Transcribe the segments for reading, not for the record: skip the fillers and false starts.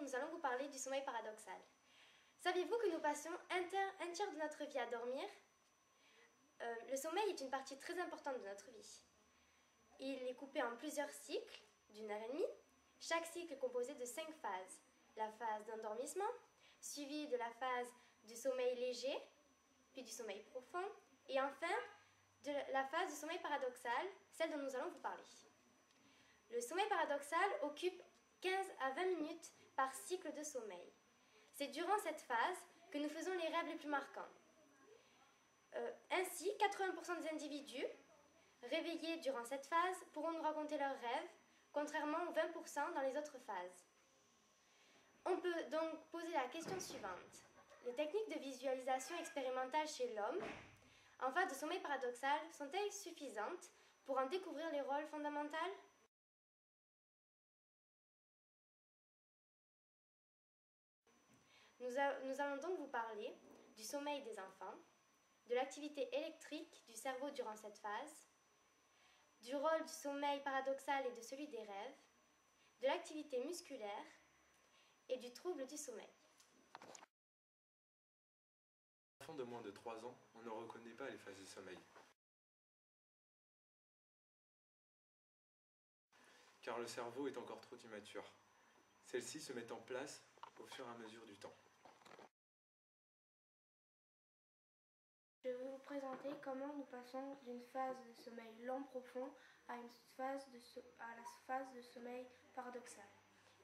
nous allons vous parler du sommeil paradoxal. Saviez-vous que nous passions un tiers de notre vie à dormir? Le sommeil est une partie très importante de notre vie. Il est coupé en plusieurs cycles d'une heure et demie. Chaque cycle est composé de 5 phases. La phase d'endormissement, suivie de la phase du sommeil léger, puis du sommeil profond, et enfin de la phase du sommeil paradoxal, celle dont nous allons vous parler. Le sommeil paradoxal occupe 15 à 20 minutes par cycle de sommeil. C'est durant cette phase que nous faisons les rêves les plus marquants. Ainsi, 80% des individus réveillés durant cette phase pourront nous raconter leurs rêves, contrairement aux 20% dans les autres phases. On peut donc poser la question suivante. Les techniques de visualisation expérimentale chez l'homme, en phase de sommeil paradoxal, sont-elles suffisantes pour en découvrir les rôles fondamentaux? Nous allons donc vous parler du sommeil des enfants, de l'activité électrique du cerveau durant cette phase, du rôle du sommeil paradoxal et de celui des rêves, de l'activité musculaire et du trouble du sommeil. Pour un enfant de moins de 3 ans, on ne reconnaît pas les phases de sommeil. Car le cerveau est encore trop immature. Celles-ci se mettent en place au fur et à mesure du temps. Je vais vous présenter comment nous passons d'une phase de sommeil lent profond à la phase de sommeil paradoxal.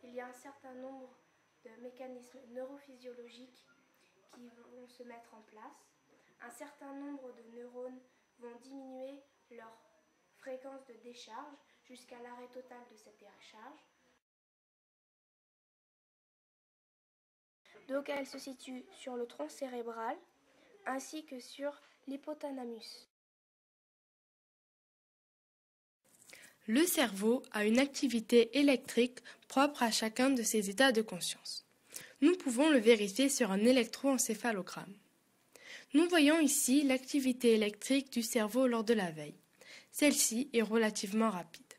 Il y a un certain nombre de mécanismes neurophysiologiques qui vont se mettre en place. Un certain nombre de neurones vont diminuer leur fréquence de décharge jusqu'à l'arrêt total de cette décharge. Donc elle se situe sur le tronc cérébral ainsi que sur l'hypothalamus. Le cerveau a une activité électrique propre à chacun de ses états de conscience. Nous pouvons le vérifier sur un électroencéphalogramme. Nous voyons ici l'activité électrique du cerveau lors de la veille. Celle-ci est relativement rapide.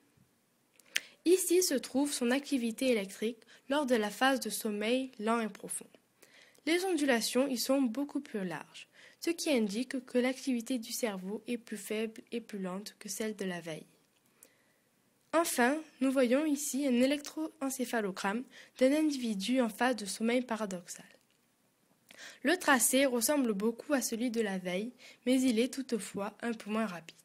Ici se trouve son activité électrique lors de la phase de sommeil lent et profond. Les ondulations y sont beaucoup plus larges, ce qui indique que l'activité du cerveau est plus faible et plus lente que celle de la veille. Enfin, nous voyons ici un électroencéphalogramme d'un individu en phase de sommeil paradoxal. Le tracé ressemble beaucoup à celui de la veille, mais il est toutefois un peu moins rapide.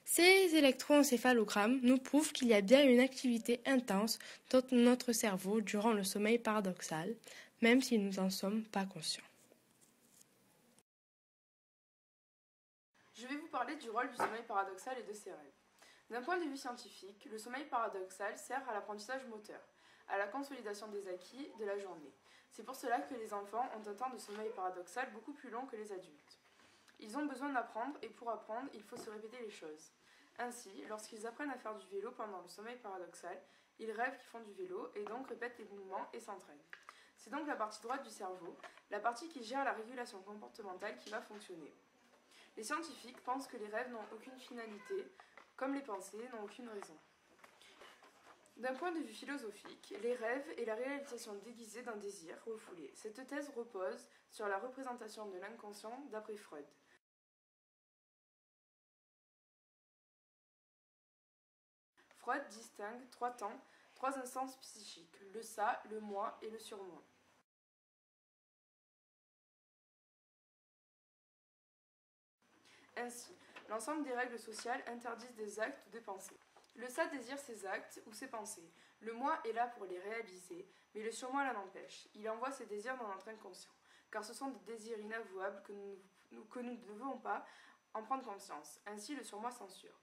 Ces électroencéphalogrammes nous prouvent qu'il y a bien une activité intense dans notre cerveau durant le sommeil paradoxal, même si nous n'en sommes pas conscients. Je vais vous parler du rôle du sommeil paradoxal et de ses rêves. D'un point de vue scientifique, le sommeil paradoxal sert à l'apprentissage moteur, à la consolidation des acquis de la journée. C'est pour cela que les enfants ont un temps de sommeil paradoxal beaucoup plus long que les adultes. Ils ont besoin d'apprendre et pour apprendre, il faut se répéter les choses. Ainsi, lorsqu'ils apprennent à faire du vélo pendant le sommeil paradoxal, ils rêvent qu'ils font du vélo et donc répètent les mouvements et s'entraînent. C'est donc la partie droite du cerveau, la partie qui gère la régulation comportementale qui va fonctionner. Les scientifiques pensent que les rêves n'ont aucune finalité, comme les pensées n'ont aucune raison. D'un point de vue philosophique, les rêves est la réalisation déguisée d'un désir refoulé. Cette thèse repose sur la représentation de l'inconscient d'après Freud. Freud distingue 3 temps, 3 instances psychiques, le ça, le moi et le surmoi. Ainsi, l'ensemble des règles sociales interdisent des actes ou des pensées. Le ça désire ses actes ou ses pensées. Le moi est là pour les réaliser, mais le surmoi l'en empêche. Il envoie ses désirs dans notre inconscient, car ce sont des désirs inavouables que nous ne devons pas en prendre conscience. Ainsi, le surmoi censure.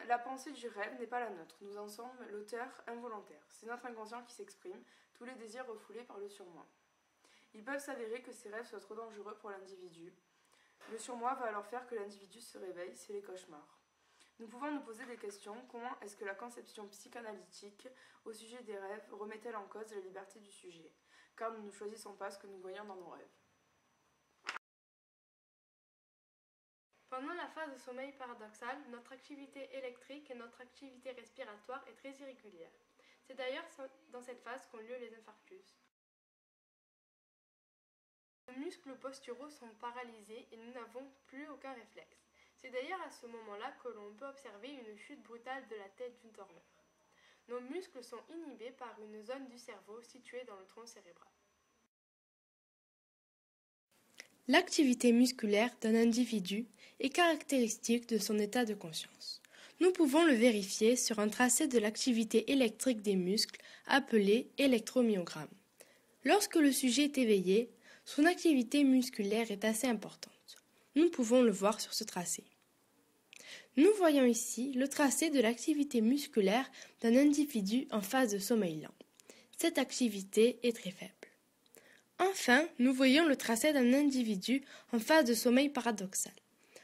La pensée du rêve n'est pas la nôtre, nous en sommes l'auteur involontaire. C'est notre inconscient qui s'exprime, tous les désirs refoulés par le surmoi. Ils peuvent s'avérer que ces rêves soient trop dangereux pour l'individu. Le surmoi va alors faire que l'individu se réveille, c'est les cauchemars. Nous pouvons nous poser des questions. Comment est-ce que la conception psychanalytique au sujet des rêves remet-elle en cause la liberté du sujet? Car nous ne choisissons pas ce que nous voyons dans nos rêves. Pendant la phase de sommeil paradoxal, notre activité électrique et notre activité respiratoire est très irrégulière. C'est d'ailleurs dans cette phase qu'ont lieu les infarctus. Nos muscles posturaux sont paralysés et nous n'avons plus aucun réflexe. C'est d'ailleurs à ce moment-là que l'on peut observer une chute brutale de la tête du dormeur. Nos muscles sont inhibés par une zone du cerveau située dans le tronc cérébral. L'activité musculaire d'un individu est caractéristique de son état de conscience. Nous pouvons le vérifier sur un tracé de l'activité électrique des muscles appelé électromyogramme. Lorsque le sujet est éveillé, son activité musculaire est assez importante. Nous pouvons le voir sur ce tracé. Nous voyons ici le tracé de l'activité musculaire d'un individu en phase de sommeil lent. Cette activité est très faible. Enfin, nous voyons le tracé d'un individu en phase de sommeil paradoxal.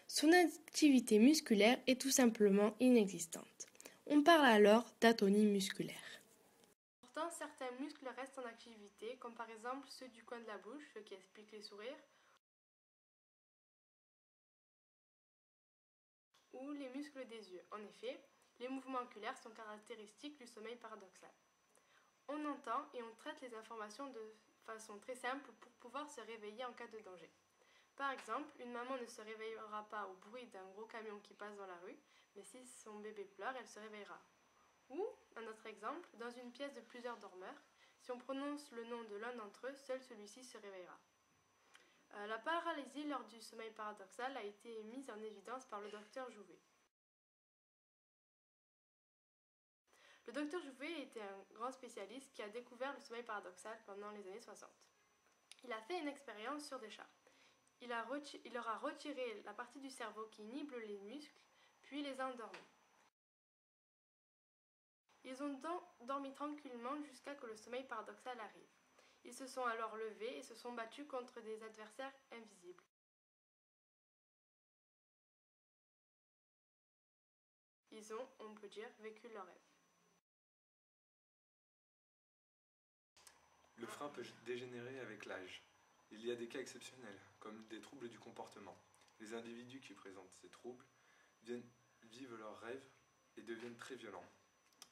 Son activité musculaire est tout simplement inexistante. On parle alors d'atonie musculaire. Pourtant, certains muscles restent en activité, comme par exemple ceux du coin de la bouche, ce qui explique les sourires, ou les muscles des yeux. En effet, les mouvements oculaires sont caractéristiques du sommeil paradoxal. On entend et on traite les informations de façon très simple pour pouvoir se réveiller en cas de danger. Par exemple, une maman ne se réveillera pas au bruit d'un gros camion qui passe dans la rue, mais si son bébé pleure, elle se réveillera. Ou, un autre exemple, dans une pièce de plusieurs dormeurs, si on prononce le nom de l'un d'entre eux, seul celui-ci se réveillera. La paralysie lors du sommeil paradoxal a été mise en évidence par le docteur Jouvet. Le docteur Jouvet était un grand spécialiste qui a découvert le sommeil paradoxal pendant les années 60. Il a fait une expérience sur des chats. Il leur a retiré la partie du cerveau qui inhibe les muscles, puis les a endormis. Ils ont dormi tranquillement jusqu'à ce que le sommeil paradoxal arrive. Ils se sont alors levés et se sont battus contre des adversaires invisibles. Ils ont, on peut dire, vécu leur rêve. Le frein peut dégénérer avec l'âge. Il y a des cas exceptionnels, comme des troubles du comportement. Les individus qui présentent ces troubles vivent leurs rêves et deviennent très violents.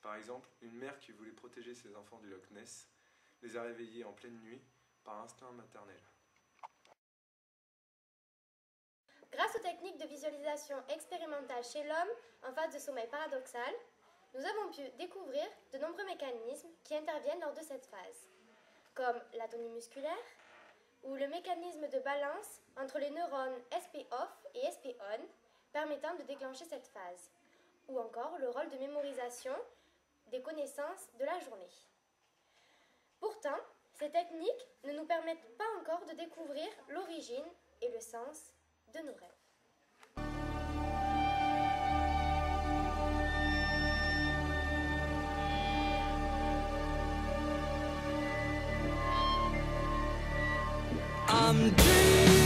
Par exemple, une mère qui voulait protéger ses enfants du Loch Ness les a réveillés en pleine nuit par instinct maternel. Grâce aux techniques de visualisation expérimentale chez l'homme en phase de sommeil paradoxal, nous avons pu découvrir de nombreux mécanismes qui interviennent lors de cette phase, comme l'atonie musculaire, ou le mécanisme de balance entre les neurones SP-off et SP-on permettant de déclencher cette phase, ou encore le rôle de mémorisation des connaissances de la journée. Pourtant, ces techniques ne nous permettent pas encore de découvrir l'origine et le sens de nos rêves. I'm dreaming.